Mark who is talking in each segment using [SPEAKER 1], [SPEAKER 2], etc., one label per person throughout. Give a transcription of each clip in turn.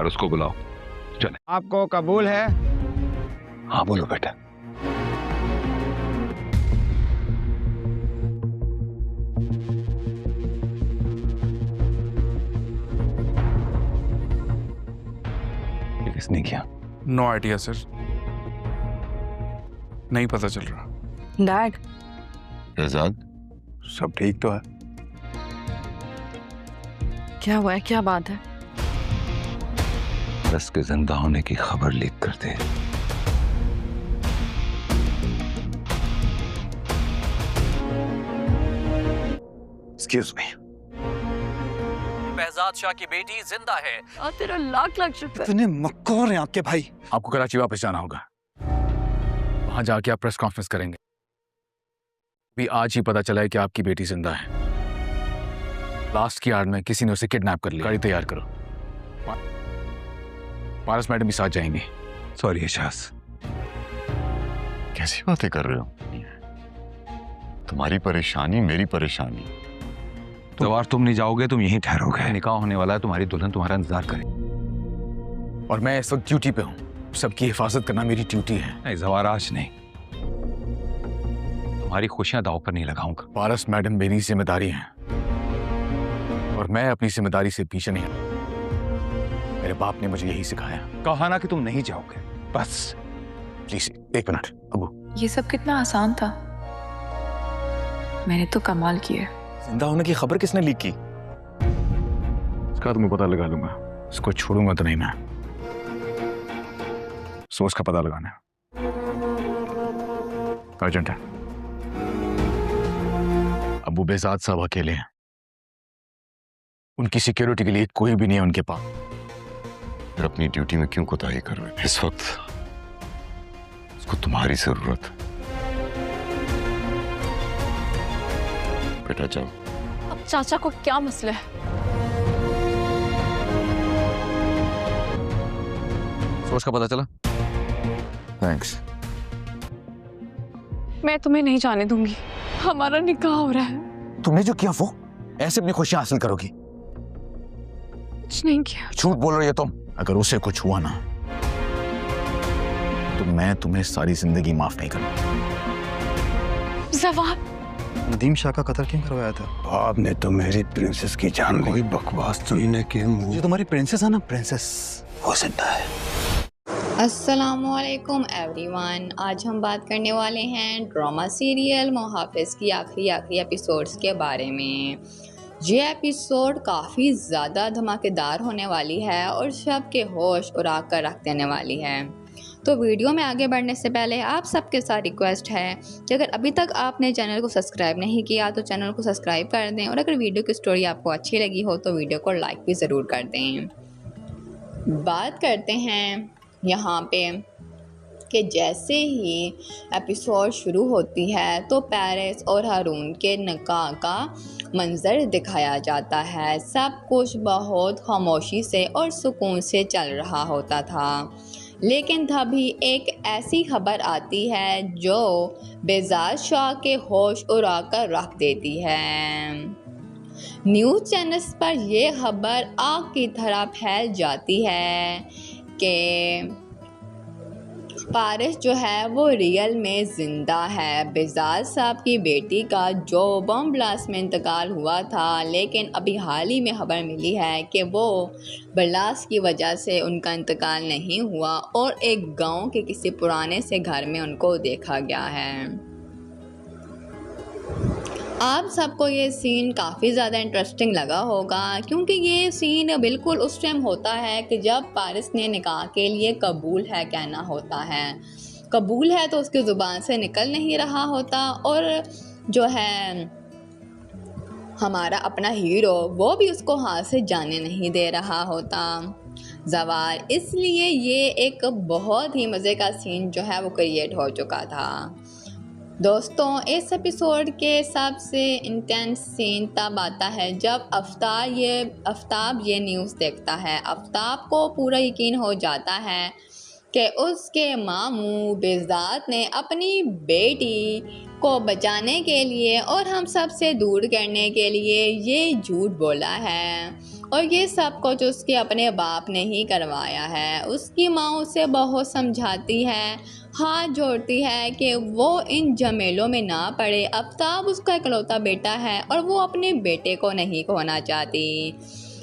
[SPEAKER 1] पारस को बुलाओ। चले।
[SPEAKER 2] आपको कबूल है?
[SPEAKER 1] हाँ बोलो बेटा। ये किसने किया?
[SPEAKER 3] नो आइडिया सर, नहीं पता चल रहा।
[SPEAKER 4] डैड,
[SPEAKER 1] शहजाद
[SPEAKER 2] सब ठीक तो है?
[SPEAKER 4] क्या हुआ है? क्या बात है?
[SPEAKER 1] पारस के जिंदा होने की खबर लीक कर दे।
[SPEAKER 2] Excuse me.
[SPEAKER 5] बेहजाद शाह की बेटी जिंदा है।
[SPEAKER 4] तेरा लाख लाख शुक्र।
[SPEAKER 2] इतने मक्कार हैं आपके भाई।
[SPEAKER 3] आपको कराची वापस जाना होगा, वहां जाके आप प्रेस कॉन्फ्रेंस करेंगे। भी आज ही पता चला है कि आपकी बेटी जिंदा है। लास्ट की आड़ में किसी ने उसे किडनैप कर लिया। गाड़ी तैयार करो, पारस मैडम भी साथ जाएंगे।
[SPEAKER 1] सॉरी एजाज,
[SPEAKER 6] कैसी बातें कर रहे हो? तुम्हारी परेशानी मेरी परेशानी।
[SPEAKER 1] जवार तुम नहीं जाओगे, तुम यहीं ठहरोगे। निकाह होने वाला है, तुम्हारी दुल्हन तुम्हारा इंतजार करे।
[SPEAKER 3] और मैं इस वक्त ड्यूटी पे हूँ, सबकी हिफाजत करना मेरी ड्यूटी है।
[SPEAKER 1] नहीं जवार आज नहीं, तुम्हारी खुशियां दांव पर नहीं लगाऊंगा।
[SPEAKER 3] पारस मैडम मेरी जिम्मेदारी है और मैं अपनी जिम्मेदारी से पीछे नहीं हटूंगा। मेरे बाप ने मुझे यही सिखाया।
[SPEAKER 1] कहा ना कि तुम नहीं जाओगे, बस।
[SPEAKER 3] प्लीज एक मिनट अबू।
[SPEAKER 4] ये सब कितना आसान था, मैंने तो कमाल किया।
[SPEAKER 3] जिंदा होने की खबर किसने लीक की? इसका तो मैं पता लगा लूंगा। इसको छोड़ूंगा तो नहीं मैं। सोर्स का पता लगाना है, अर्जेंट है। अबू बेजाद साहब अकेले हैं, उनकी सिक्योरिटी के लिए कोई भी नहीं है उनके पास।
[SPEAKER 6] फिर अपनी ड्यूटी में क्यों कोताही कर रहे थे? इस वक्त उसको तुम्हारी जरूरत है। बेटा जाओ।
[SPEAKER 4] अब चाचा को क्या मसला है?
[SPEAKER 3] सोर्स का पता चला? थैंक्स।
[SPEAKER 4] मैं तुम्हें नहीं जाने दूंगी, हमारा निकाह हो रहा है।
[SPEAKER 3] तुमने जो किया वो ऐसे अपनी खुशियां हासिल करोगी?
[SPEAKER 4] कुछ नहीं किया।
[SPEAKER 3] झूठ बोल रही है तुम। अगर उसे कुछ हुआ ना तो मैं तुम्हें सारी जिंदगी माफ नहीं करूंगा।
[SPEAKER 4] जवाब।
[SPEAKER 2] नदीम शाह का कत्ल क्यों करवाया था? आपने तो मेरी प्रिंसेस की जान ली। कोई बकवास सुनने के मुंह। जो तुम्हारी प्रिंसेस है ना, प्रिंसेस, वो जिंदा है।
[SPEAKER 7] अस्सलामुअलैकुम एवरीवन। आज हम बात करने वाले हैं ड्रामा सीरियल मुहाफिज की आखिरी एपिसोड्स के बारे में। ये एपिसोड काफ़ी ज़्यादा धमाकेदार होने वाली है और सबके होश उड़ा कर रख देने वाली है। तो वीडियो में आगे बढ़ने से पहले आप सबके साथ रिक्वेस्ट है कि अगर अभी तक आपने चैनल को सब्सक्राइब नहीं किया तो चैनल को सब्सक्राइब कर दें, और अगर वीडियो की स्टोरी आपको अच्छी लगी हो तो वीडियो को लाइक भी ज़रूर कर दें। बात करते हैं यहाँ पे कि जैसे ही एपिसोड शुरू होती है तो पेरिस और हारून के निकाह का मंजर दिखाया जाता है। सब कुछ बहुत खामोशी से और सुकून से चल रहा होता था, लेकिन तभी एक ऐसी खबर आती है जो बेहजाद शाह के होश उड़ा कर रख देती है। न्यूज़ चैनल्स पर यह खबर आग की तरह फैल जाती है कि पारिस जो है वो रियल में ज़िंदा है। बेहजाद साहब की बेटी का जो बम ब्लास्ट में इंतकाल हुआ था, लेकिन अभी हाल ही में खबर मिली है कि वो ब्लास्ट की वजह से उनका इंतकाल नहीं हुआ और एक गांव के किसी पुराने से घर में उनको देखा गया है। आप सबको ये सीन काफ़ी ज़्यादा इंटरेस्टिंग लगा होगा, क्योंकि ये सीन बिल्कुल उस टाइम होता है कि जब पारिस ने निकाह के लिए कबूल है कहना होता है। कबूल है तो उसकी ज़ुबान से निकल नहीं रहा होता, और जो है हमारा अपना हीरो वो भी उसको हाथ से जाने नहीं दे रहा होता जवार। इसलिए ये एक बहुत ही मज़े का सीन जो है वो क्रिएट हो चुका था। दोस्तों, इस एपिसोड के सबसे इंटेंस सीन तब आता है जब आफ्ताब ये न्यूज़ देखता है। आफ्ताब को पूरा यकीन हो जाता है कि उसके मामू बेहजाद ने अपनी बेटी को बचाने के लिए और हम सब से दूर करने के लिए ये झूठ बोला है, और ये सब कुछ उसके अपने बाप ने ही करवाया है। उसकी माँ उसे बहुत समझाती है, हाथ जोड़ती है कि वो इन झमेलों में ना पड़े। आफ्ताब उसका इकलौता बेटा है और वो अपने बेटे को नहीं खोना चाहती।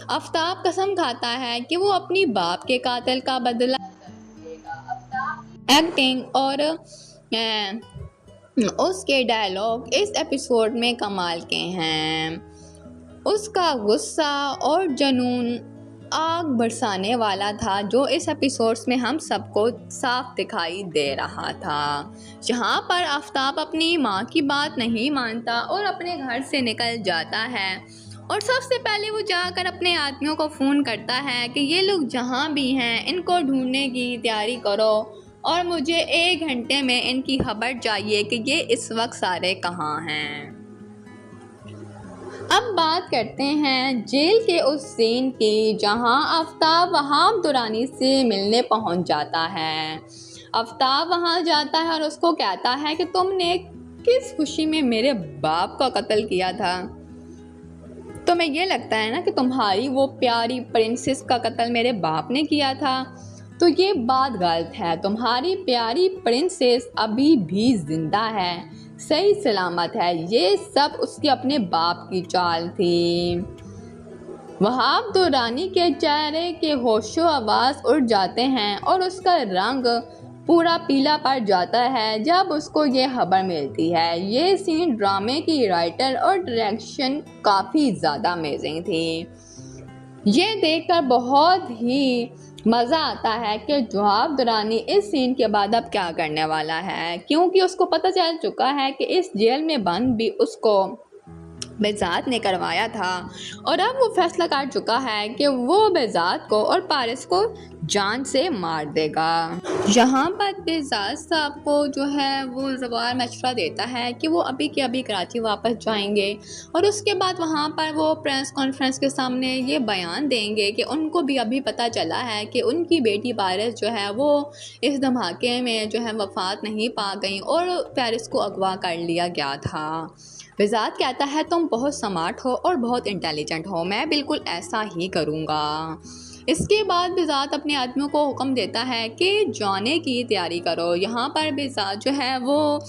[SPEAKER 7] आफ्ताब कसम खाता है कि वो अपनी बाप के कातिल का बदला एक्टिंग और उसके डायलॉग इस एपिसोड में कमाल के हैं। उसका गुस्सा और जुनून आग बरसाने वाला था, जो इस एपिसोड्स में हम सबको साफ दिखाई दे रहा था। जहाँ पर आफ्ताब अपनी माँ की बात नहीं मानता और अपने घर से निकल जाता है और सबसे पहले वो जाकर अपने आदमियों को फ़ोन करता है कि ये लोग जहाँ भी हैं इनको ढूंढने की तैयारी करो और मुझे 1 घंटे में इनकी खबर चाहिए कि ये इस वक्त सारे कहाँ हैं। अब बात करते हैं जेल के उस सीन की जहां आफ्ताब वहाब दुरानी से मिलने पहुंच जाता है। आफ्ताब वहां जाता है और उसको कहता है कि तुमने किस खुशी में मेरे बाप का कत्ल किया था। तुम्हें ये लगता है ना कि तुम्हारी वो प्यारी प्रिंसेस का कत्ल मेरे बाप ने किया था, तो ये बात गलत है। तुम्हारी प्यारी प्रिंसेस अभी भी जिंदा है, सही सलामत है। ये सब उसके अपने बाप की चाल थी। वहाब दुरानी के चेहरे के होशो आवाज़ उड़ जाते हैं और उसका रंग पूरा पीला पड़ जाता है जब उसको ये खबर मिलती है। ये सीन ड्रामे की राइटर और डायरेक्शन काफ़ी ज़्यादा अमेजिंग थी। ये देखकर बहुत ही मज़ा आता है कि वहाब दुरानी इस सीन के बाद अब क्या करने वाला है, क्योंकि उसको पता चल चुका है कि इस जेल में बंद भी उसको बेजात ने करवाया था और अब वो फैसला कर चुका है कि वो बेजात को और पारिस को जान से मार देगा। यहाँ पर बेजात साहब को जो है वो ज़वार मशवरा देता है कि वो अभी के अभी कराची वापस जाएंगे और उसके बाद वहाँ पर वो प्रेस कॉन्फ्रेंस के सामने ये बयान देंगे कि उनको भी अभी पता चला है कि उनकी बेटी पारिस जो है वो इस धमाके में जो है वफ़ात नहीं पा गई और पारिस को अगवा कर लिया गया था। बेजात कहता है तुम बहुत स्मार्ट हो और बहुत इंटेलिजेंट हो, मैं बिल्कुल ऐसा ही करूँगा। इसके बाद बेजात अपने आदमियों को हुक्म देता है कि जाने की तैयारी करो। यहाँ पर बेजात जो है वो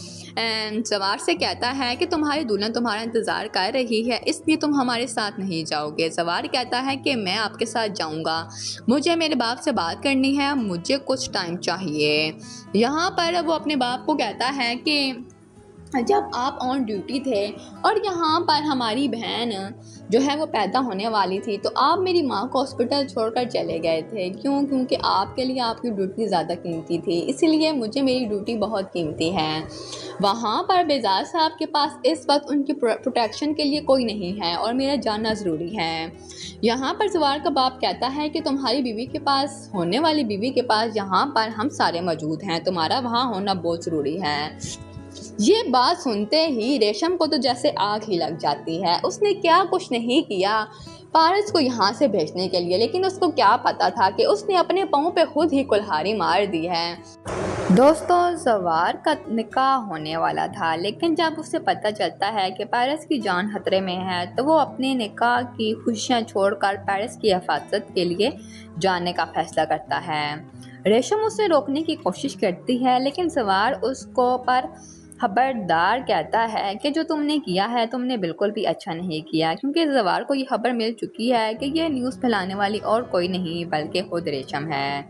[SPEAKER 7] सवार से कहता है कि तुम्हारी दुल्हन तुम्हारा इंतज़ार कर रही है, इसलिए तुम हमारे साथ नहीं जाओगे। सवार कहता है कि मैं आपके साथ जाऊँगा, मुझे मेरे बाप से बात करनी है, मुझे कुछ टाइम चाहिए। यहाँ पर वो अपने बाप को कहता है कि जब आप ऑन ड्यूटी थे और यहाँ पर हमारी बहन जो है वो पैदा होने वाली थी तो आप मेरी माँ को हॉस्पिटल छोड़कर चले गए थे। क्यों? क्योंकि आपके लिए आपकी ड्यूटी ज़्यादा कीमती थी, इसीलिए मुझे मेरी ड्यूटी बहुत कीमती है। वहाँ पर बेजार साहब के पास इस वक्त उनकी प्रोटेक्शन के लिए कोई नहीं है और मेरा जानना ज़रूरी है। यहाँ पर सवार का बाप कहता है कि तुम्हारी बीवी के पास, होने वाली बीवी के पास यहाँ पर हम सारे मौजूद हैं, तुम्हारा वहाँ होना बहुत ज़रूरी है। ये बात सुनते ही रेशम को तो जैसे आग ही लग जाती है। उसने क्या कुछ नहीं किया पारस को यहाँ से भेजने के लिए, लेकिन उसको क्या पता था कि उसने अपने पाँव पे खुद ही कुल्हाड़ी मार दी है। दोस्तों, सवार का निकाह होने वाला था, लेकिन जब उसे पता चलता है कि पारस की जान खतरे में है तो वो अपने निकाह की खुशियाँ छोड़कर पारस की हिफाजत के लिए जाने का फैसला करता है। रेशम उसे रोकने की कोशिश करती है, लेकिन सवार उसको पर खबरदार कहता है कि जो तुमने किया है तुमने बिल्कुल भी अच्छा नहीं किया, क्योंकि जवार को ये खबर मिल चुकी है कि ये न्यूज़ फैलाने वाली और कोई नहीं बल्कि खुद रेशम है।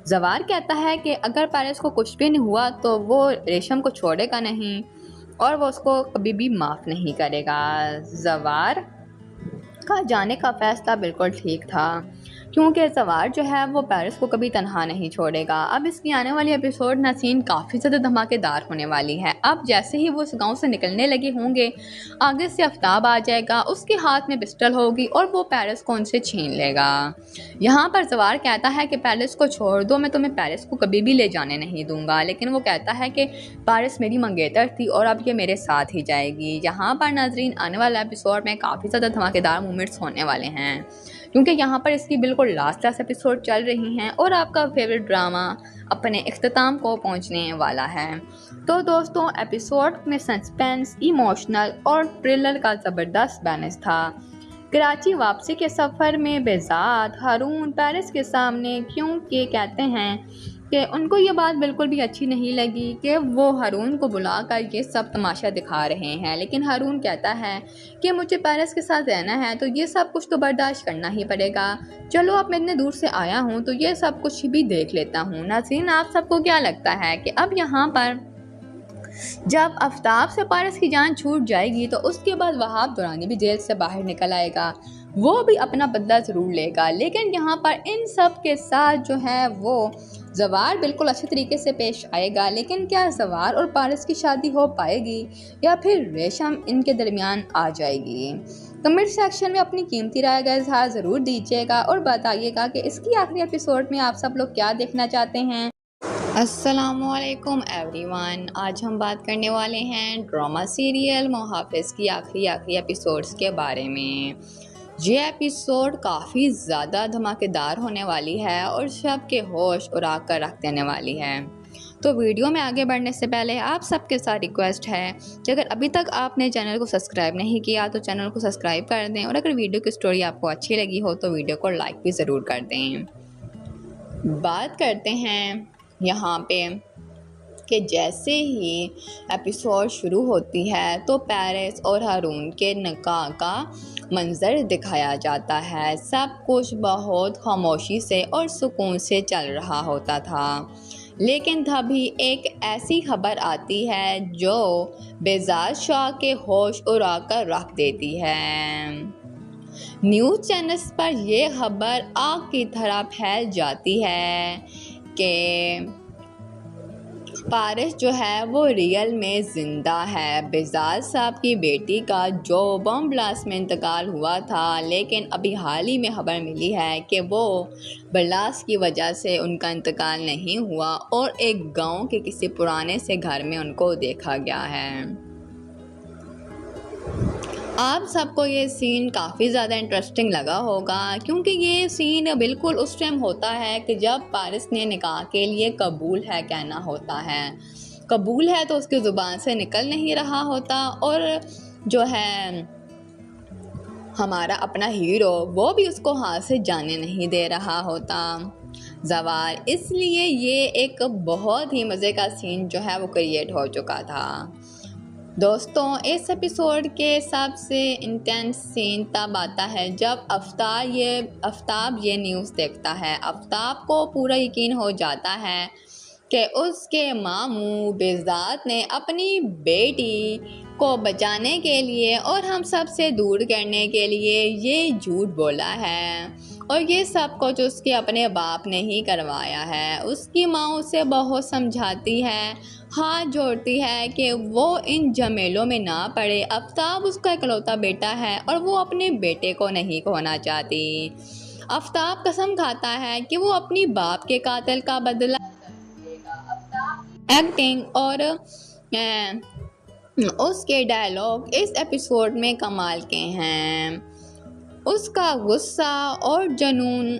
[SPEAKER 7] जवार कहता है कि अगर पारस को कुछ भी नहीं हुआ तो वो रेशम को छोड़ेगा नहीं और वो उसको कभी भी माफ़ नहीं करेगा। जवार का जाने का फ़ैसला बिल्कुल ठीक था, क्योंकि सवार जो है वो पारस को कभी तन्हा नहीं छोड़ेगा। अब इसकी आने वाली एपिसोड नसीन काफ़ी ज़्यादा धमाकेदार होने वाली है। अब जैसे ही वो उस गांव से निकलने लगे होंगे, आगे से आफ्ताब आ जाएगा, उसके हाथ में पिस्टल होगी और वो पारस को उनसे छीन लेगा। यहाँ पर सवार कहता है कि पारस को छोड़ दो, मैं तुम्हें पारस को कभी भी ले जाने नहीं दूंगा, लेकिन वो कहता है कि पारस मेरी मंगेतर थी और अब ये मेरे साथ ही जाएगी। यहाँ पर नाजरीन आने वाला एपिसोड में काफ़ी ज़्यादा धमाकेदार मोमेंट्स होने वाले हैं, क्योंकि यहाँ पर इसकी बिल्कुल लास्ट एपिसोड चल रही हैं और आपका फेवरेट ड्रामा अपने इख्तिताम को पहुँचने वाला है। तो दोस्तों, एपिसोड में सस्पेंस, इमोशनल और थ्रिलर का ज़बरदस्त बैलेंस था। कराची वापसी के सफ़र में बेजात हारून पेरिस के सामने क्योंकि कहते हैं कि उनको ये बात बिल्कुल भी अच्छी नहीं लगी कि वो हारून को बुलाकर ये सब तमाशा दिखा रहे हैं, लेकिन हारून कहता है कि मुझे पेरिस के साथ रहना है तो ये सब कुछ तो बर्दाश्त करना ही पड़ेगा। चलो अब मैं इतने दूर से आया हूँ तो ये सब कुछ भी देख लेता हूँ। नाज़रीन, आप सबको क्या लगता है कि अब यहाँ पर जब आफ्ताब से पेरिस की जान छूट जाएगी तो उसके बाद वहाब दुरानी भी जेल से बाहर निकल आएगा, वो भी अपना बदला ज़रूर लेगा। लेकिन यहाँ पर इन सब के साथ जो है वो ज़वार बिल्कुल अच्छे तरीके से पेश आएगा, लेकिन क्या ज़वार और पेरिस की शादी हो पाएगी या फिर रेशम इनके दरमियान आ जाएगी? कमेंट सेक्शन में अपनी कीमती राय का इजहार ज़रूर दीजिएगा और बताइएगा कि इसकी आखिरी एपिसोड में आप सब लोग क्या देखना चाहते हैं। अस्सलामुअलैकुम एवरीवन, आज हम बात करने वाले हैं ड्रामा सीरियल मुहाफ़िज़ की आखिरी एपिसोड्स के बारे में। ये एपिसोड काफ़ी ज़्यादा धमाकेदार होने वाली है और सबके होश उड़ा कर रख देने वाली है। तो वीडियो में आगे बढ़ने से पहले आप सबके साथ रिक्वेस्ट है कि अगर अभी तक आपने चैनल को सब्सक्राइब नहीं किया तो चैनल को सब्सक्राइब कर दें, और अगर वीडियो की स्टोरी आपको अच्छी लगी हो तो वीडियो को लाइक भी ज़रूर कर दें। बात करते हैं यहाँ पे कि जैसे ही एपिसोड शुरू होती है तो पेरिस और हारून के निकाह का मंज़र दिखाया जाता है। सब कुछ बहुत खामोशी से और सुकून से चल रहा होता था, लेकिन तभी एक ऐसी खबर आती है जो बेज़ार शाह के होश उड़ा कर रख देती है। न्यूज़ चैनल्स पर यह खबर आग की तरह फैल जाती है कि पेरिस जो है वो रियल में ज़िंदा है। बेज़ार साहब की बेटी का जो बम ब्लास्ट में इंतकाल हुआ था, लेकिन अभी हाल ही में खबर मिली है कि वो ब्लास्ट की वजह से उनका इंतकाल नहीं हुआ और एक गांव के किसी पुराने से घर में उनको देखा गया है। आप सबको ये सीन काफ़ी ज़्यादा इंटरेस्टिंग लगा होगा, क्योंकि ये सीन बिल्कुल उस टाइम होता है कि जब पेरिस ने निकाह के लिए कबूल है कहना होता है। कबूल है तो उसकी ज़ुबान से निकल नहीं रहा होता, और जो है हमारा अपना हीरो वो भी उसको हाथ से जाने नहीं दे रहा होता ज़वार। इसलिए ये एक बहुत ही मज़े का सीन जो है वो क्रिएट हो चुका था। दोस्तों, इस एपिसोड के सबसे इंटेंस सीन तब आता है जब आफ्ताब ये न्यूज़ देखता है। आफ्ताब को पूरा यकीन हो जाता है कि उसके मामू बेज़ात ने अपनी बेटी को बचाने के लिए और हम सब से दूर करने के लिए ये झूठ बोला है, और ये सब कुछ उसके अपने बाप ने ही करवाया है। उसकी माँ उसे बहुत समझाती है, हाथ जोड़ती है कि वो इन झमेलों में ना पड़े। आफ्ताब उसका इकलौता बेटा है और वो अपने बेटे को नहीं खोना चाहती। आफ्ताब कसम खाता है कि वो अपनी बाप के कातिल का बदला एक्टिंग और उसके डायलॉग इस एपिसोड में कमाल के हैं। उसका गुस्सा और जुनून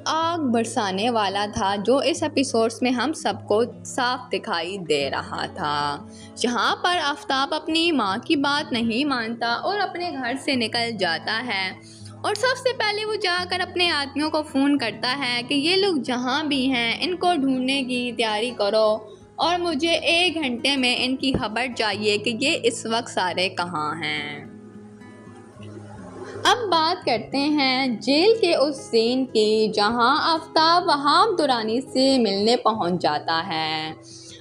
[SPEAKER 7] आग बरसाने वाला था, जो इस एपिसोड्स में हम सबको साफ दिखाई दे रहा था। जहाँ पर आफ्ताब अपनी माँ की बात नहीं मानता और अपने घर से निकल जाता है, और सबसे पहले वो जाकर अपने आदमियों को फ़ोन करता है कि ये लोग जहाँ भी हैं इनको ढूंढने की तैयारी करो और मुझे 1 घंटे में इनकी खबर चाहिए कि ये इस वक्त सारे कहाँ हैं। अब बात करते हैं जेल के उस सीन की जहां आफ्ताब वहाब दुरानी से मिलने पहुंच जाता है।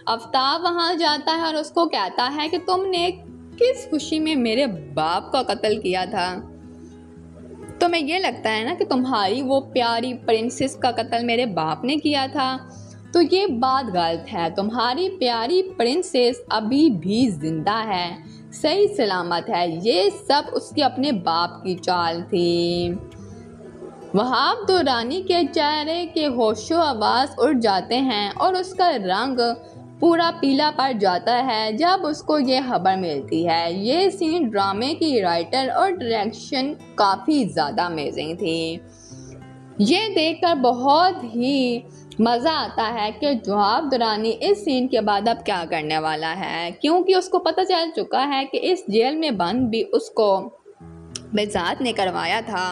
[SPEAKER 7] आफ्ताब वहां जाता है और उसको कहता है कि तुमने किस खुशी में मेरे बाप का कत्ल किया था। तुम्हें ये लगता है ना कि तुम्हारी वो प्यारी प्रिंसेस का कत्ल मेरे बाप ने किया था, तो ये बात गलत है। तुम्हारी प्यारी प्रिंसेस अभी भी ज़िंदा है, सही सलामत है। ये सब उसके अपने बाप की चाल थी। वहाब दुरानी के चेहरे के होशो आवाज़ उड़ जाते हैं और उसका रंग पूरा पीला पड़ जाता है जब उसको ये खबर मिलती है। ये सीन ड्रामे की राइटर और डायरेक्शन काफ़ी ज़्यादा अमेजिंग थी। ये देखकर बहुत ही मज़ा आता है कि वहाब दुरानी इस सीन के बाद अब क्या करने वाला है, क्योंकि उसको पता चल चुका है कि इस जेल में बंद भी उसको बेजात ने करवाया था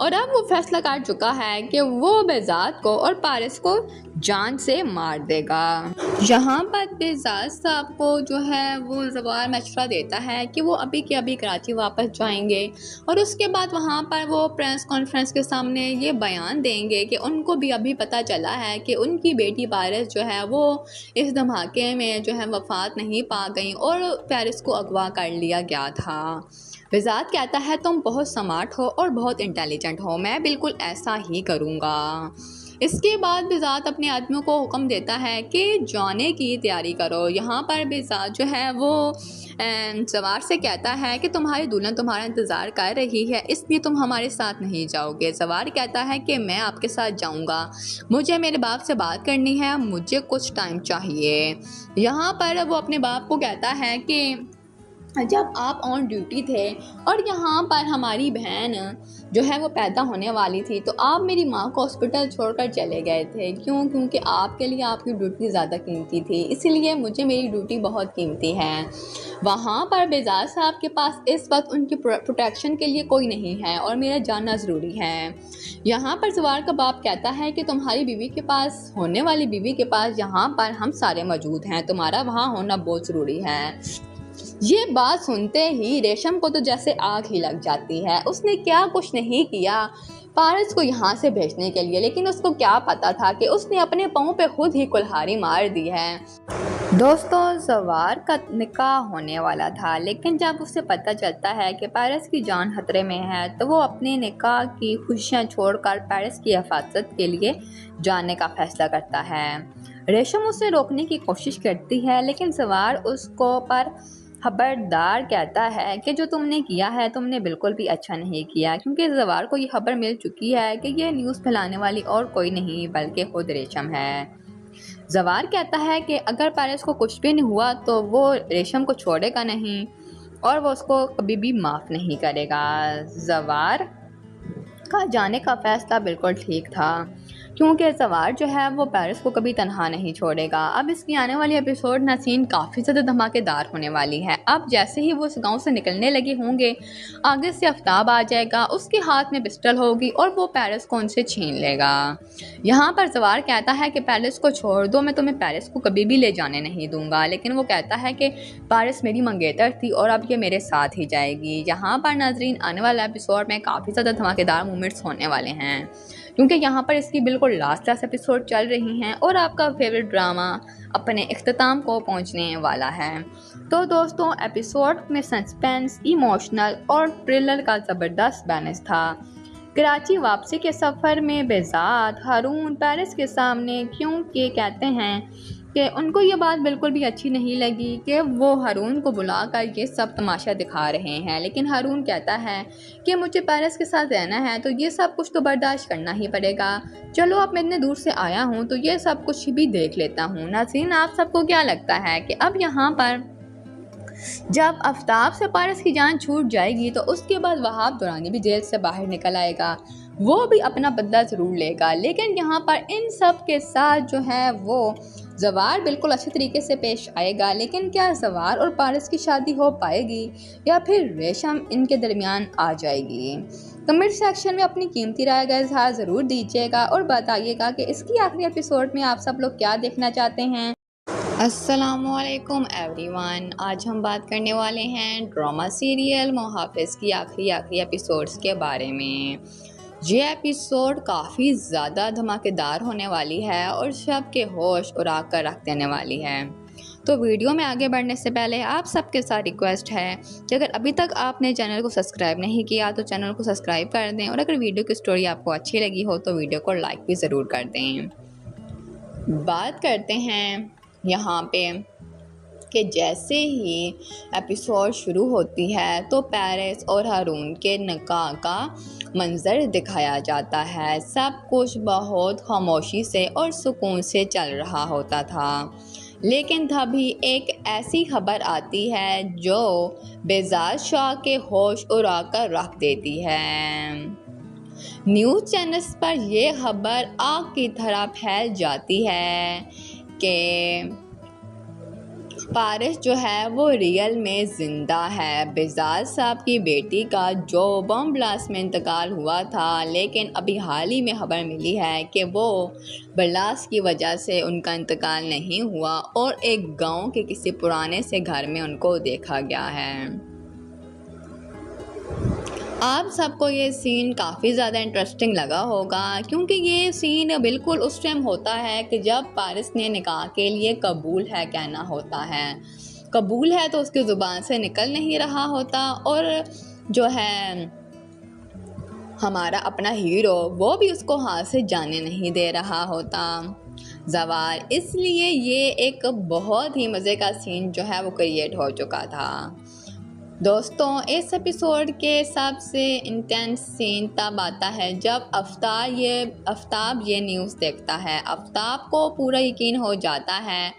[SPEAKER 7] और अब वो फैसला कर चुका है कि वो बेजात को और पारिस को जान से मार देगा। यहाँ पर बेजात साहब को जो है वो ज़वार मशवरा देता है कि वो अभी के अभी कराची वापस जाएंगे और उसके बाद वहाँ पर वो प्रेस कॉन्फ्रेंस के सामने ये बयान देंगे कि उनको भी अभी पता चला है कि उनकी बेटी पारिस जो है वो इस धमाके में जो है वफ़ात नहीं पा गई और पारिस को अगवा कर लिया गया था। बेजात कहता है तुम बहुत स्मार्ट हो और बहुत इंटेलिजेंट हो, मैं बिल्कुल ऐसा ही करूँगा। इसके बाद बेजात अपने आदमियों को हुक्म देता है कि जाने की तैयारी करो। यहाँ पर बेजात जो है वो ज़वार से कहता है कि तुम्हारी दुल्हन तुम्हारा इंतज़ार कर रही है, इसलिए तुम हमारे साथ नहीं जाओगे। ज़वार कहता है कि मैं आपके साथ जाऊँगा, मुझे मेरे बाप से बात करनी है, मुझे कुछ टाइम चाहिए। यहाँ पर वो अपने बाप को कहता है कि जब आप ऑन ड्यूटी थे और यहाँ पर हमारी बहन जो है वो पैदा होने वाली थी तो आप मेरी माँ को हॉस्पिटल छोड़कर चले गए थे। क्यों? क्योंकि आपके लिए आपकी ड्यूटी ज़्यादा कीमती थी, इसीलिए मुझे मेरी ड्यूटी बहुत कीमती है। वहाँ पर बेजात साहब के पास इस वक्त उनकी प्रोटेक्शन के लिए कोई नहीं है और मेरा जानना ज़रूरी है। यहाँ पर ज़वार का बाप कहता है कि तुम्हारी बीवी के पास, होने वाली बीवी के पास यहाँ पर हम सारे मौजूद हैं, तुम्हारा वहाँ होना बहुत ज़रूरी है। ये बात सुनते ही रेशम को तो जैसे आग ही लग जाती है। उसने क्या कुछ नहीं किया पारिस को यहाँ से भेजने के लिए, लेकिन उसको क्या पता था कि उसने अपने पाँव पे खुद ही कुल्हाड़ी मार दी है। दोस्तों, ज़वार का निकाह होने वाला था, लेकिन जब उसे पता चलता है कि पारिस की जान खतरे में है तो वो अपने निकाह की खुशियाँ छोड़कर पारिस की हिफाजत के लिए जाने का फैसला करता है। रेशम उसे रोकने की कोशिश करती है, लेकिन ज़वार उसको पर खबरदार कहता है कि जो तुमने किया है तुमने बिल्कुल भी अच्छा नहीं किया, क्योंकि ज़वार को ये खबर मिल चुकी है कि ये न्यूज़ फैलाने वाली और कोई नहीं बल्कि खुद रेशम है। ज़वार कहता है कि अगर पारिस को कुछ भी नहीं हुआ तो वो रेशम को छोड़ेगा नहीं और वो उसको कभी भी माफ़ नहीं करेगा। ज़वार का जाने का फ़ैसला बिल्कुल ठीक था, क्योंकि ज़वार जो है वो पारिस को कभी तन्हा नहीं छोड़ेगा। अब इसकी आने वाली एपिसोड नाज़रीन काफ़ी ज़्यादा धमाकेदार होने वाली है। अब जैसे ही वो उस गांव से निकलने लगे होंगे, आगे से आफ्ताब आ जाएगा, उसके हाथ में पिस्टल होगी और वो पारिस को उनसे छीन लेगा। यहाँ पर ज़वार कहता है कि पारिस को छोड़ दो, मैं तुम्हें पारिस को कभी भी ले जाने नहीं दूँगा, लेकिन वो कहता है कि पारिस मेरी मंगेतर थी और अब ये मेरे साथ ही जाएगी। यहाँ पर नाज़रीन आने वाले एपिसोड में काफ़ी ज़्यादा धमाकेदार मोमेंट्स होने वाले हैं, क्योंकि यहाँ पर इसकी बिल्कुल लास्ट एपिसोड चल रही हैं और आपका फेवरेट ड्रामा अपने इख्तिताम को पहुँचने वाला है। तो दोस्तों, एपिसोड में सस्पेंस, इमोशनल और थ्रिलर का ज़बरदस्त बैलेंस था। कराची वापसी के सफ़र में बेजात हारून पारिस के सामने क्योंकि कहते हैं कि उनको ये बात बिल्कुल भी अच्छी नहीं लगी कि वो हारून को बुलाकर ये सब तमाशा दिखा रहे हैं, लेकिन हारून कहता है कि मुझे पारिस के साथ रहना है तो ये सब कुछ तो बर्दाश्त करना ही पड़ेगा। चलो, अब मैं इतने दूर से आया हूँ तो ये सब कुछ भी देख लेता हूँ। नाज़रीन, आप सबको क्या लगता है कि अब यहाँ पर जब आफ्ताब से पारिस की जान छूट जाएगी तो उसके बाद वहाब दुरानी भी जेल से बाहर निकल आएगा, वो भी अपना बदला ज़रूर लेगा। लेकिन यहाँ पर इन सब के साथ जो है वो ज़वार बिल्कुल अच्छे तरीके से पेश आएगा, लेकिन क्या ज़वार और पारिस की शादी हो पाएगी या फिर रेशम इनके दरमियान आ जाएगी? कमेंट सेक्शन में अपनी कीमती राय का इज़हार ज़रूर दीजिएगा और बताइएगा कि इसकी आखिरी एपिसोड में आप सब लोग क्या देखना चाहते हैं। अस्सलामुअलैकुम एवरीवन, आज हम बात करने वाले हैं ड्रामा सीरियल मुहाफ़िज़ की आखिरी एपिसोड्स के बारे में। ये एपिसोड काफ़ी ज़्यादा धमाकेदार होने वाली है और सबके होश उड़ा कर रख देने वाली है। तो वीडियो में आगे बढ़ने से पहले आप सबके साथ रिक्वेस्ट है कि अगर अभी तक आपने चैनल को सब्सक्राइब नहीं किया तो चैनल को सब्सक्राइब कर दें और अगर वीडियो की स्टोरी आपको अच्छी लगी हो तो वीडियो को लाइक भी ज़रूर कर दें। बात करते हैं यहाँ पे कि जैसे ही एपिसोड शुरू होती है तो पारिस और हारून के निकाह का मंज़र दिखाया जाता है। सब कुछ बहुत खामोशी से और सुकून से चल रहा होता था, लेकिन तभी एक ऐसी खबर आती है जो बेजात शाह के होश उड़ा कर रख देती है। न्यूज़ चैनल्स पर यह खबर आग की तरह फैल जाती है कि पारिस जो है वो रियल में ज़िंदा है। बेजाज साहब की बेटी का जो बम ब्लास्ट में इंतकाल हुआ था, लेकिन अभी हाल ही में खबर मिली है कि वो ब्लास्ट की वजह से उनका इंतकाल नहीं हुआ और एक गांव के किसी पुराने से घर में उनको देखा गया है। आप सबको ये सीन काफ़ी ज़्यादा इंटरेस्टिंग लगा होगा, क्योंकि ये सीन बिल्कुल उस टाइम होता है कि जब पारिस ने निकाह के लिए कबूल है कहना होता है। कबूल है तो उसकी ज़ुबान से निकल नहीं रहा होता, और जो है हमारा अपना हीरो वो भी उसको हाथ से जाने नहीं दे रहा होता ज़वार। इसलिए ये एक बहुत ही मज़े का सीन जो है वो क्रिएट हो चुका था। दोस्तों, इस एपिसोड के सबसे इंटेंस सीन तब आता है जब आफ्ताब ये न्यूज़ देखता है। आफ्ताब को पूरा यकीन हो जाता है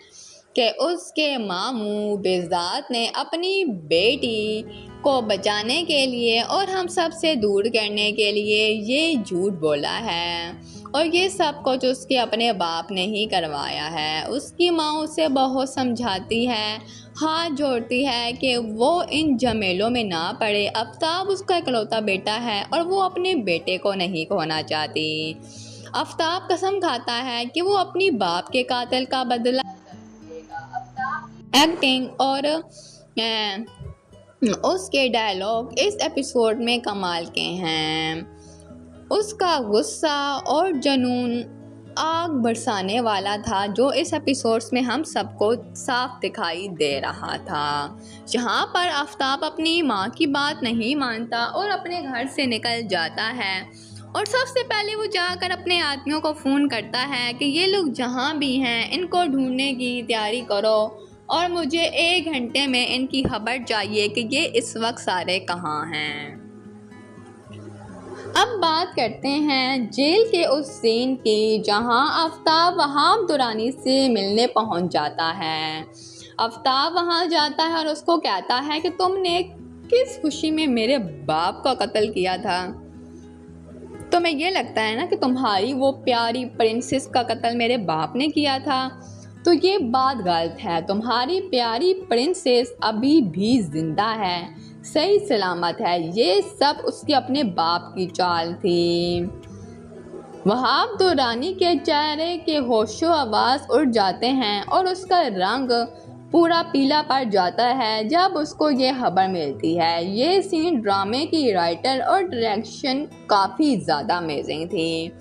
[SPEAKER 7] कि उसके मामू बेजात ने अपनी बेटी को बचाने के लिए और हम सब से दूर करने के लिए ये झूठ बोला है, और ये सब कुछ उसके अपने बाप ने ही करवाया है। उसकी माँ उसे बहुत समझाती है, हाथ जोड़ती है कि वो इन झमेलों में ना पड़े। आफ्ताब उसका इकलौता बेटा है और वो अपने बेटे को नहीं खोना चाहती। आफ्ताब कसम खाता है कि वो अपनी बाप के कातिल का बदला एक्टिंग और उसके डायलॉग इस एपिसोड में कमाल के हैं। उसका गुस्सा और जुनून आग बरसाने वाला था, जो इस एपिसोड्स में हम सबको साफ दिखाई दे रहा था। जहाँ पर आफ्ताब अपनी माँ की बात नहीं मानता और अपने घर से निकल जाता है, और सबसे पहले वो जाकर अपने आदमियों को फ़ोन करता है कि ये लोग जहाँ भी हैं इनको ढूंढने की तैयारी करो, और मुझे 1 घंटे में इनकी खबर चाहिए कि ये इस वक्त सारे कहाँ हैं। अब बात करते हैं जेल के उस सीन की जहां आफ्ताब वहाब दुरानी से मिलने पहुंच जाता है। आफ्ताब वहां जाता है और उसको कहता है कि तुमने किस खुशी में मेरे बाप का कत्ल किया था। तुम्हें ये लगता है ना कि तुम्हारी वो प्यारी प्रिंसेस का कत्ल मेरे बाप ने किया था, तो ये बात गलत है। तुम्हारी प्यारी प्रिंसेस अभी भी जिंदा है, सही सलामत है। ये सब उसके अपने बाप की चाल थी। वहाब दुरानी के चेहरे के होशो आवाज़ उड़ जाते हैं और उसका रंग पूरा पीला पड़ जाता है जब उसको ये खबर मिलती है। ये सीन ड्रामे की राइटर और डायरेक्शन काफ़ी ज़्यादा अमेजिंग थी।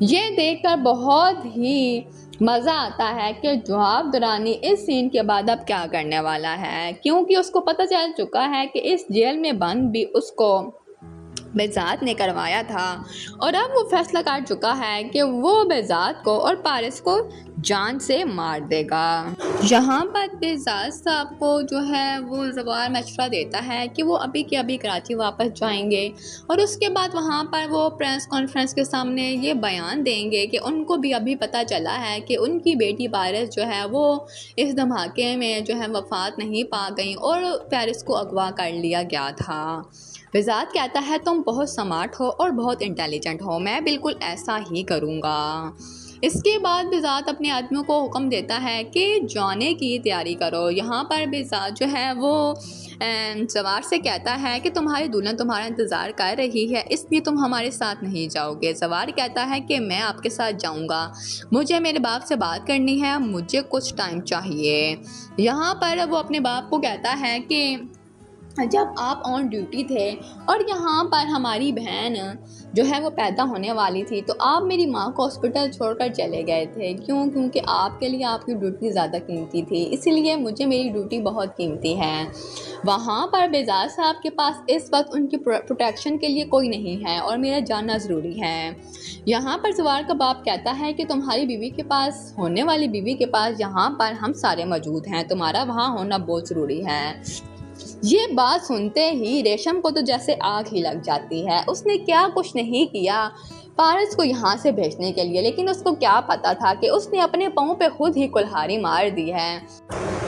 [SPEAKER 7] ये देखकर बहुत ही मज़ा आता है कि वहाब दुरानी इस सीन के बाद अब क्या करने वाला है, क्योंकि उसको पता चल चुका है कि इस जेल में बंद भी उसको बेजात ने करवाया था, और अब वो फैसला कर चुका है कि वो बेजात को और पारिस को जान से मार देगा। यहाँ पर बेजात साहब को जो है वो ज़वार मशवरा देता है कि वो अभी के अभी कराची वापस जाएंगे, और उसके बाद वहाँ पर वो प्रेस कॉन्फ्रेंस के सामने ये बयान देंगे कि उनको भी अभी पता चला है कि उनकी बेटी पारिस जो है वो इस धमाके में जो है वफ़ात नहीं पा गई और पारिस को अगवा कर लिया गया था। बेजात कहता है तुम बहुत स्मार्ट हो और बहुत इंटेलिजेंट हो, मैं बिल्कुल ऐसा ही करूँगा। इसके बाद बेजात अपने आदमियों को हुक्म देता है कि जाने की तैयारी करो। यहाँ पर बेजात जो है वो ज़वार से कहता है कि तुम्हारी दुल्हन तुम्हारा इंतज़ार कर रही है, इसलिए तुम हमारे साथ नहीं जाओगे। ज़वार कहता है कि मैं आपके साथ जाऊँगा, मुझे मेरे बाप से बात करनी है, मुझे कुछ टाइम चाहिए। यहाँ पर वो अपने बाप को कहता है कि जब आप ऑन ड्यूटी थे और यहाँ पर हमारी बहन जो है वो पैदा होने वाली थी, तो आप मेरी माँ को हॉस्पिटल छोड़कर चले गए थे। क्यों? क्योंकि आपके लिए आपकी ड्यूटी ज़्यादा कीमती थी, इसीलिए मुझे मेरी ड्यूटी बहुत कीमती है। वहाँ पर बेजाज साहब के पास इस वक्त उनकी प्रोटेक्शन के लिए कोई नहीं है और मेरा जानना ज़रूरी है। यहाँ पर ज़वार का बाप कहता है कि तुम्हारी बीवी के पास, होने वाली बीवी के पास यहाँ पर हम सारे मौजूद हैं, तुम्हारा वहाँ होना बहुत ज़रूरी है। ये बात सुनते ही रेशम को तो जैसे आग ही लग जाती है। उसने क्या कुछ नहीं किया पारिस को यहाँ से भेजने के लिए, लेकिन उसको क्या पता था कि उसने अपने पाँव पे खुद ही कुल्हाड़ी मार दी है।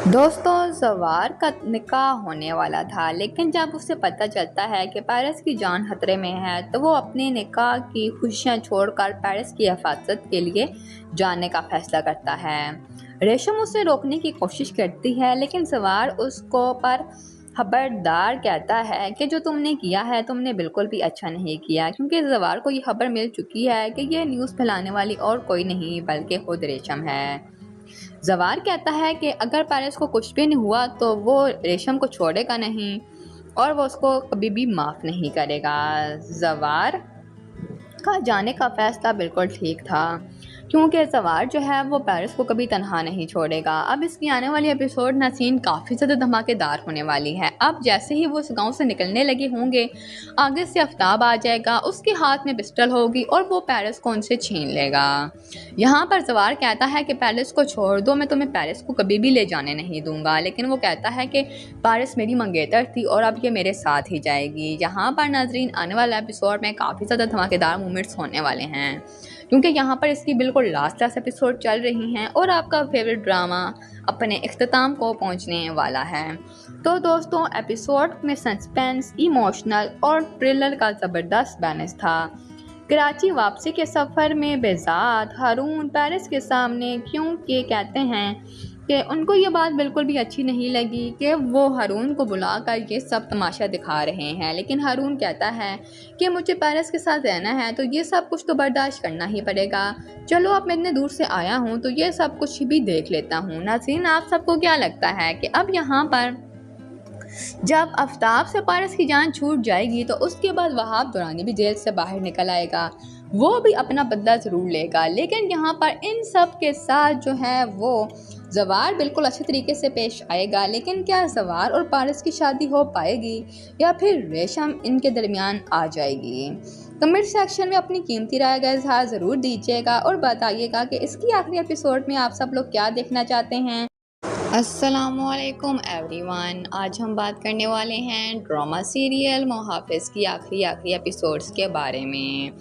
[SPEAKER 7] दोस्तों, ज़वार का निकाह होने वाला था, लेकिन जब उसे पता चलता है कि पारिस की जान खतरे में है, तो वो अपने निकाह की खुशियाँ छोड़कर पारिस की हिफाजत के लिए जाने का फैसला करता है। रेशम उसे रोकने की कोशिश करती है, लेकिन जवार उसको पर खबरदार कहता है कि जो तुमने किया है तुमने बिल्कुल भी अच्छा नहीं किया, क्योंकि जवार को ये खबर मिल चुकी है कि ये न्यूज़ फैलाने वाली और कोई नहीं बल्कि खुद रेशम है। जवार कहता है कि अगर पेरिस को कुछ भी नहीं हुआ तो वो रेशम को छोड़ेगा नहीं और वो उसको कभी भी माफ़ नहीं करेगा। जवार का जाने का फैसला बिल्कुल ठीक था, क्योंकि जवार जो है वो पेरिस को कभी तनहा नहीं छोड़ेगा। अब इसकी आने वाली एपिसोड नसीन काफ़ी ज़्यादा धमाकेदार होने वाली है। अब जैसे ही वो उस गांव से निकलने लगे होंगे, आगे से आफ्ताब आ जाएगा, उसके हाथ में पिस्टल होगी और वो पेरिस को उनसे छीन लेगा। यहाँ पर जवार कहता है कि पेरिस को छोड़ दो, मैं तुम्हें पेरिस को कभी भी ले जाने नहीं दूंगा, लेकिन वो कहता है कि पेरिस मेरी मंगेतर थी और अब ये मेरे साथ ही जाएगी। यहाँ पर नाजरीन आने वाले एपिसोड में काफ़ी ज़्यादा धमाकेदार मोमेंट्स होने वाले हैं, क्योंकि यहाँ पर इसकी बिल्कुल लास्ट एपिसोड चल रही हैं और आपका फेवरेट ड्रामा अपने इख्तिताम को पहुँचने वाला है। तो दोस्तों, एपिसोड में सस्पेंस, इमोशनल और थ्रिलर का ज़बरदस्त बैलेंस था। कराची वापसी के सफ़र में बेजात हारून पेरिस के सामने क्योंकि कहते हैं कि उनको ये बात बिल्कुल भी अच्छी नहीं लगी कि वो हारून को बुलाकर ये सब तमाशा दिखा रहे हैं, लेकिन हारून कहता है कि मुझे पेरिस के साथ रहना है तो ये सब कुछ तो बर्दाश्त करना ही पड़ेगा। चलो अब मैं इतने दूर से आया हूँ तो ये सब कुछ भी देख लेता हूँ। नाज़रीन, आप सबको क्या लगता है कि अब यहाँ पर जब आफ्ताब से पेरिस की जान छूट जाएगी तो उसके बाद वहाब दुरानी भी जेल से बाहर निकल आएगा, वो भी अपना बदला ज़रूर लेगा। लेकिन यहाँ पर इन सब के साथ जो है वो जवार बिल्कुल अच्छे तरीके से पेश आएगा, लेकिन क्या जवार और पेरिस की शादी हो पाएगी या फिर रेशम इनके दरमियान आ जाएगी? कमेंट सेक्शन में अपनी कीमती राय का इजहार ज़रूर दीजिएगा और बताइएगा कि इसकी आखिरी एपिसोड में आप सब लोग क्या देखना चाहते हैं। अस्सलामुअलैकुम एवरीवन, आज हम बात करने वाले हैं ड्रामा सीरियल मुहाफिज की आखिरी एपिसोड्स के बारे में।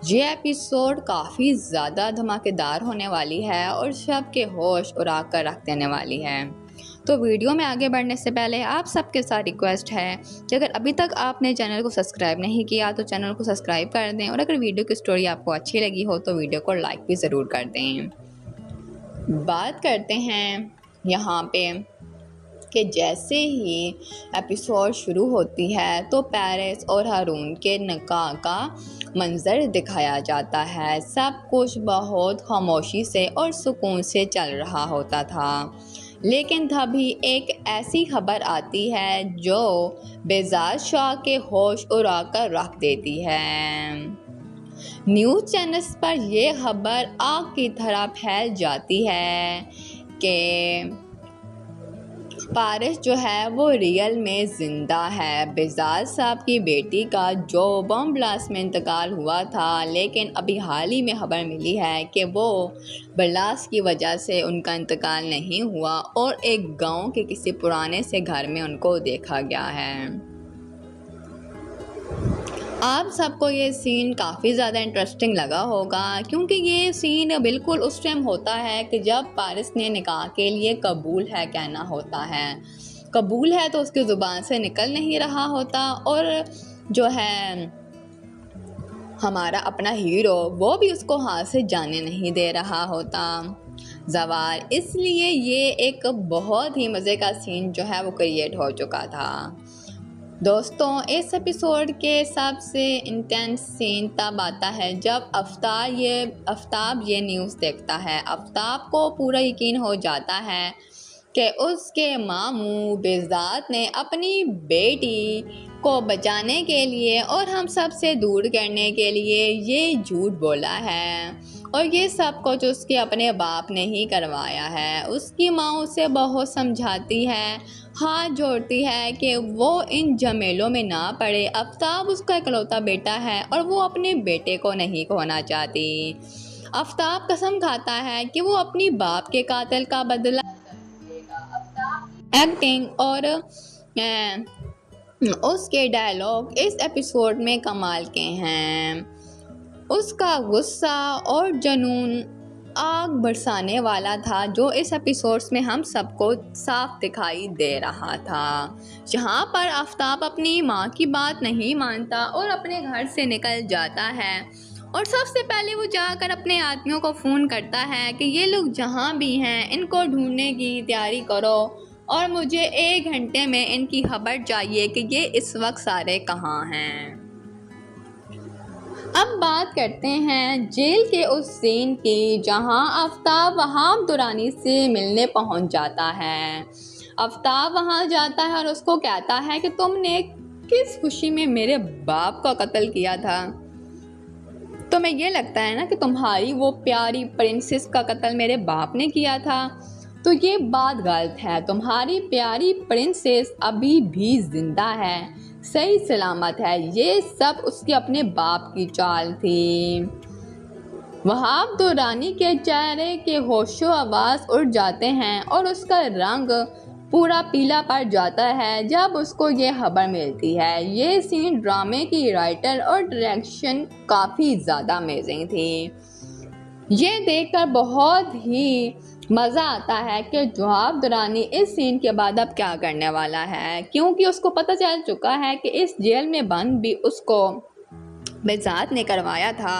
[SPEAKER 7] ये एपिसोड काफ़ी ज़्यादा धमाकेदार होने वाली है और सबके होश उड़ा कर रख देने वाली है। तो वीडियो में आगे बढ़ने से पहले आप सबके साथ रिक्वेस्ट है कि अगर अभी तक आपने चैनल को सब्सक्राइब नहीं किया तो चैनल को सब्सक्राइब कर दें, और अगर वीडियो की स्टोरी आपको अच्छी लगी हो तो वीडियो को लाइक भी ज़रूर कर दें। बात करते हैं यहाँ पे कि जैसे ही एपिसोड शुरू होती है तो पेरिस और हारून के निकाह का मंजर दिखाया जाता है। सब कुछ बहुत खामोशी से और सुकून से चल रहा होता था, लेकिन तभी एक ऐसी खबर आती है जो बेजाद शाह के होश उड़ा कर रख देती है। न्यूज़ चैनल्स पर यह खबर आग की तरह फैल जाती है कि पेरिस जो है वो रियल में ज़िंदा है। बेजाद साहब की बेटी का जो बम ब्लास्ट में इंतकाल हुआ था, लेकिन अभी हाल ही में खबर मिली है कि वो ब्लास्ट की वजह से उनका इंतकाल नहीं हुआ और एक गांव के किसी पुराने से घर में उनको देखा गया है। आप सबको ये सीन काफ़ी ज़्यादा इंटरेस्टिंग लगा होगा, क्योंकि ये सीन बिल्कुल उस टाइम होता है कि जब पेरिस ने निकाह के लिए कबूल है कहना होता है। कबूल है तो उसकी ज़ुबान से निकल नहीं रहा होता, और जो है हमारा अपना हीरो वो भी उसको हाथ से जाने नहीं दे रहा होता जवार। इसलिए ये एक बहुत ही मज़े का सीन जो है वो क्रिएट हो चुका था। दोस्तों, इस एपिसोड के सबसे इंटेंस सीन तब आता है जब आफ्ताब ये न्यूज़ देखता है। आफ्ताब को पूरा यकीन हो जाता है कि उसके मामू बेजात ने अपनी बेटी को बचाने के लिए और हम सब से दूर करने के लिए ये झूठ बोला है, और ये सब कुछ उसके अपने बाप ने ही करवाया है। उसकी माँ उसे बहुत समझाती है, हाथ जोड़ती है कि वो इन झमेलों में ना पड़े। आफ्ताब उसका इकलौता बेटा है और वो अपने बेटे को नहीं खोना चाहती। आफ्ताब कसम खाता है कि वो अपनी बाप के कातिल का बदला एक्टिंग और उसके डायलॉग इस एपिसोड में कमाल के हैं। उसका गुस्सा और जुनून आग बरसाने वाला था, जो इस एपिसोड्स में हम सबको साफ दिखाई दे रहा था। जहाँ पर आफ्ताब अपनी माँ की बात नहीं मानता और अपने घर से निकल जाता है, और सबसे पहले वो जाकर अपने आदमियों को फ़ोन करता है कि ये लोग जहाँ भी हैं इनको ढूंढने की तैयारी करो और मुझे 1 घंटे में इनकी खबर चाहिए कि ये इस वक्त सारे कहाँ हैं। अब बात करते हैं जेल के उस सीन की जहां आफ्ताब वहाब दुरानी से मिलने पहुंच जाता है। आफ्ताब वहां जाता है और उसको कहता है कि तुमने किस खुशी में मेरे बाप का कत्ल किया था। तुम्हें ये लगता है ना कि तुम्हारी वो प्यारी प्रिंसेस का कत्ल मेरे बाप ने किया था, तो ये बात गलत है। तुम्हारी प्यारी प्रिंसेस अभी भी जिंदा है, सही सलामत है। ये सब उसके अपने बाप की चाल थी। वहाब दुरानी के चेहरे के होशो आवाज़ उड़ जाते हैं और उसका रंग पूरा पीला पड़ जाता है जब उसको ये खबर मिलती है। ये सीन ड्रामे की राइटर और डायरेक्शन काफ़ी ज़्यादा अमेजिंग थी। ये देखकर बहुत ही मज़ा आता है कि वहाब दुरानी इस सीन के बाद अब क्या करने वाला है, क्योंकि उसको पता चल चुका है कि इस जेल में बंद भी उसको बेजात ने करवाया था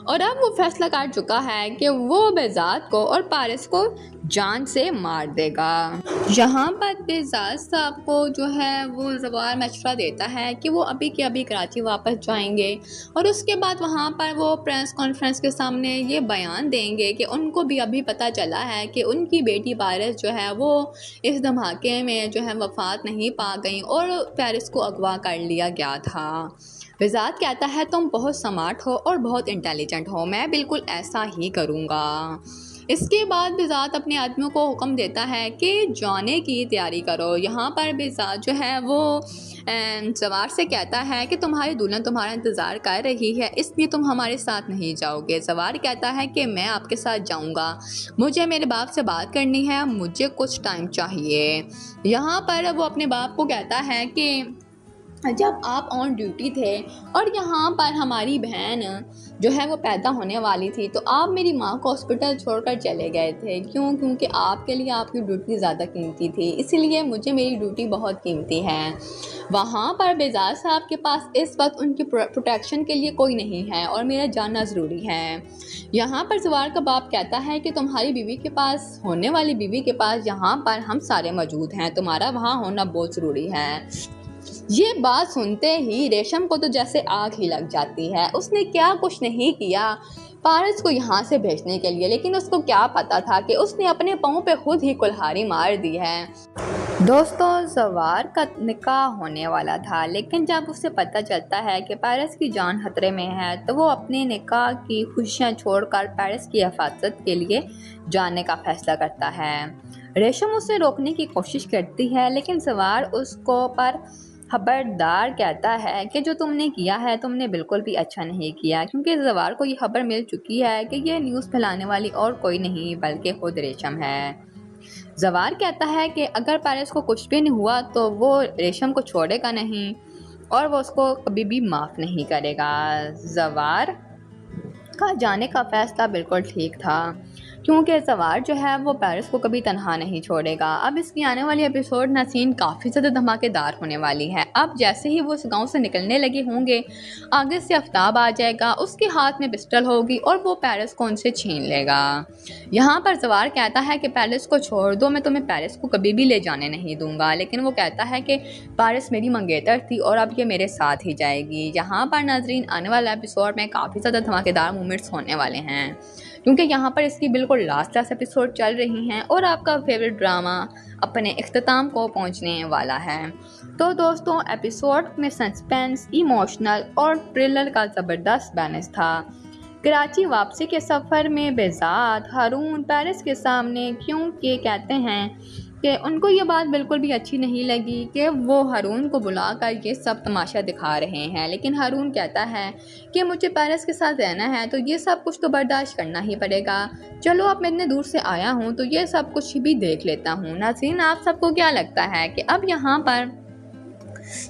[SPEAKER 7] और अब वो फैसला कर चुका है कि वो बेजात को और पारिस को जान से मार देगा। यहाँ पर बेजात साहब को जो है वो ज़वार मशवरा देता है कि वो अभी के अभी कराची वापस जाएंगे और उसके बाद वहाँ पर वो प्रेस कॉन्फ्रेंस के सामने ये बयान देंगे कि उनको भी अभी पता चला है कि उनकी बेटी पारिस जो है वो इस धमाके में जो है वफात नहीं पा गई और पारिस को अगवा कर लिया गया था। बेजात कहता है तुम बहुत स्मार्ट हो और बहुत इंटेलिजेंट हो, मैं बिल्कुल ऐसा ही करूँगा। इसके बाद बेजात अपने आदमियों को हुक्म देता है कि जाने की तैयारी करो। यहाँ पर बेजात जो है वो ज़वार से कहता है कि तुम्हारी दुल्हन तुम्हारा इंतज़ार कर रही है, इसलिए तुम हमारे साथ नहीं जाओगे। ज़वार कहता है कि मैं आपके साथ जाऊँगा, मुझे मेरे बाप से बात करनी है, मुझे कुछ टाइम चाहिए। यहाँ पर वो अपने बाप को कहता है कि जब आप ऑन ड्यूटी थे और यहाँ पर हमारी बहन जो है वो पैदा होने वाली थी तो आप मेरी माँ को हॉस्पिटल छोड़कर चले गए थे। क्योंकि आपके लिए आपकी ड्यूटी ज़्यादा कीमती थी, इसीलिए मुझे मेरी ड्यूटी बहुत कीमती है। वहाँ पर बेजात साहब के पास इस वक्त उनकी प्रोटेक्शन के लिए कोई नहीं है और मेरा जानना ज़रूरी है। यहाँ पर ज़वार का बाप कहता है कि तुम्हारी बीवी के पास, होने वाली बीवी के पास यहाँ पर हम सारे मौजूद हैं, तुम्हारा वहाँ होना बहुत ज़रूरी है। ये बात सुनते ही रेशम को तो जैसे आग ही लग जाती है। उसने क्या कुछ नहीं किया पारिस को यहाँ से भेजने के लिए, लेकिन उसको क्या पता था कि उसने अपने पाँव पे खुद ही कुल्हाड़ी मार दी है। दोस्तों, ज़वार का निकाह होने वाला था, लेकिन जब उसे पता चलता है कि पारिस की जान खतरे में है तो वो अपने निकाह की खुशियाँ छोड़कर पारिस की हिफाजत के लिए जाने का फैसला करता है। रेशम उसे रोकने की कोशिश करती है, लेकिन ज़वार उसको पर खबरदार कहता है कि जो तुमने किया है तुमने बिल्कुल भी अच्छा नहीं किया, क्योंकि ज़वार को ये खबर मिल चुकी है कि ये न्यूज़ फैलाने वाली और कोई नहीं बल्कि खुद रेशम है। ज़वार कहता है कि अगर पारिस को कुछ भी नहीं हुआ तो वो रेशम को छोड़ेगा नहीं और वो उसको कभी भी माफ़ नहीं करेगा। ज़वार का जाने का फ़ैसला बिल्कुल ठीक था, क्योंकि ज़वार जो है वो पारिस को कभी तन्हा नहीं छोड़ेगा। अब इसकी आने वाली एपिसोड नसीन काफ़ी ज़्यादा धमाकेदार होने वाली है। अब जैसे ही वो उस गांव से निकलने लगे होंगे, आगे से आफ्ताब आ जाएगा, उसके हाथ में पिस्टल होगी और वो पारिस को उनसे छीन लेगा। यहाँ पर ज़वार कहता है कि पारिस को छोड़ दो, मैं तुम्हें पारिस को कभी भी ले जाने नहीं दूंगा, लेकिन वो कहता है कि पारिस मेरी मंगेतर थी और अब ये मेरे साथ ही जाएगी। यहाँ पर नाज़रीन आने वाला एपिसोड में काफ़ी ज़्यादा धमाकेदार मोमेंट्स होने वाले हैं, क्योंकि यहाँ पर इसकी बिल्कुल लास्ट एपिसोड चल रही हैं और आपका फेवरेट ड्रामा अपने इख्तिताम को पहुँचने वाला है। तो दोस्तों, एपिसोड में सस्पेंस, इमोशनल और थ्रिलर का ज़बरदस्त बैलेंस था। कराची वापसी के सफ़र में बेजात हारून पारिस के सामने क्योंकि कहते हैं कि उनको ये बात बिल्कुल भी अच्छी नहीं लगी कि वो हारून को बुलाकर ये सब तमाशा दिखा रहे हैं, लेकिन हारून कहता है कि मुझे पारिस के साथ रहना है तो ये सब कुछ तो बर्दाश्त करना ही पड़ेगा। चलो, अब मैं इतने दूर से आया हूँ तो ये सब कुछ भी देख लेता हूँ। नाज़रीन, आप सबको क्या लगता है कि अब यहाँ पर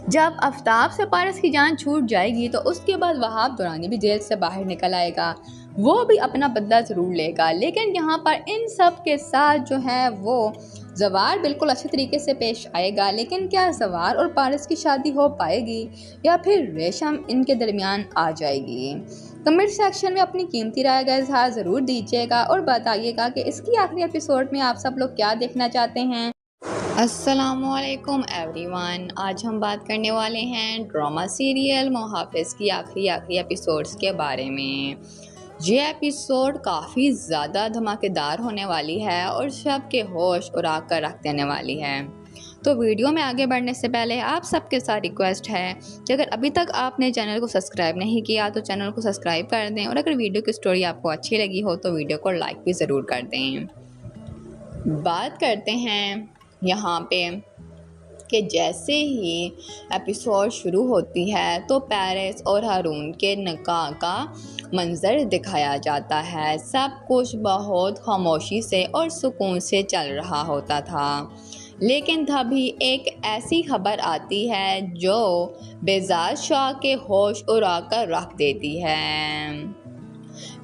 [SPEAKER 7] जब आफ्ताब से पारिस की जान छूट जाएगी तो उसके बाद वहाब दुरानी भी जेल से बाहर निकल आएगा, वो भी अपना बदला ज़रूर लेगा, लेकिन यहाँ पर इन सब के साथ जो है वो जवार बिल्कुल अच्छे तरीके से पेश आएगा, लेकिन क्या जवार और पारस की शादी हो पाएगी या फिर रेशम इनके दरमियान आ जाएगी? कमेंट सेक्शन में अपनी कीमती राय का इजहार ज़रूर दीजिएगा और बताइएगा कि इसकी आखिरी एपिसोड में आप सब लोग क्या देखना चाहते हैं। अस्सलामुअलैकुम एवरीवन, आज हम बात करने वाले हैं ड्रामा सीरियल मुहाफिज की आखिरी एपिसोड्स के बारे में। ये एपिसोड काफ़ी ज़्यादा धमाकेदार होने वाली है और सबके होश उड़ा कर रख देने वाली है। तो वीडियो में आगे बढ़ने से पहले आप सबके साथ रिक्वेस्ट है कि अगर अभी तक आपने चैनल को सब्सक्राइब नहीं किया तो चैनल को सब्सक्राइब कर दें, और अगर वीडियो की स्टोरी आपको अच्छी लगी हो तो वीडियो को लाइक भी ज़रूर कर दें। बात करते हैं यहाँ पे कि जैसे ही एपिसोड शुरू होती है तो पेरिस और हारून के निकाह का मंजर दिखाया जाता है। सब कुछ बहुत खामोशी से और सुकून से चल रहा होता था, लेकिन तभी एक ऐसी खबर आती है जो बेजाज शाह के होश उड़ा कर रख देती है।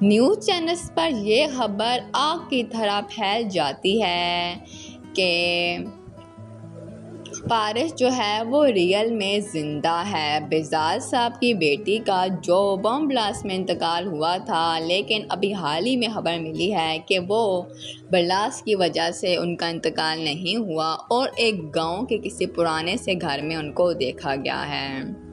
[SPEAKER 7] न्यूज़ चैनल्स पर यह खबर आग की तरह फैल जाती है कि पारिस जो है वो रियल में ज़िंदा है। बेजाज साहब की बेटी का जो बम ब्लास्ट में इंतकाल हुआ था, लेकिन अभी हाल ही में खबर मिली है कि वो ब्लास्ट की वजह से उनका इंतकाल नहीं हुआ और एक गांव के किसी पुराने से घर में उनको देखा गया है।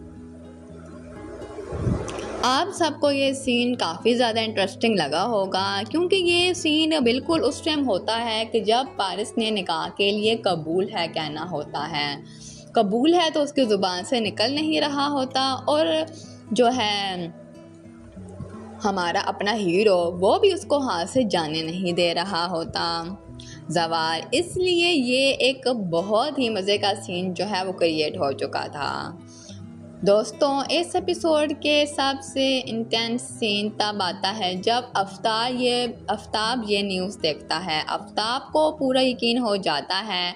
[SPEAKER 7] आप सबको ये सीन काफ़ी ज़्यादा इंटरेस्टिंग लगा होगा, क्योंकि ये सीन बिल्कुल उस टाइम होता है कि जब पारिस ने निकाह के लिए कबूल है कहना होता है। कबूल है तो उसकी ज़ुबान से निकल नहीं रहा होता, और जो है हमारा अपना हीरो वो भी उसको हाथ से जाने नहीं दे रहा होता जवार। इसलिए ये एक बहुत ही मज़े का सीन जो है वो क्रिएट हो चुका था। दोस्तों, इस एपिसोड के सबसे इंटेंस सीन तब आता है जब आफ्ताब ये न्यूज़ देखता है। आफ्ताब को पूरा यकीन हो जाता है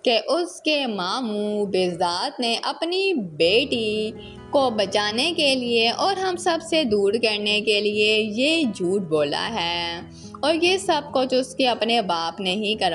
[SPEAKER 7] कि उसके मामू बेजात ने अपनी बेटी को बचाने के लिए और हम सब से दूर करने के लिए ये झूठ बोला है, और ये सब कुछ उसके अपने बाप ने ही करवाया।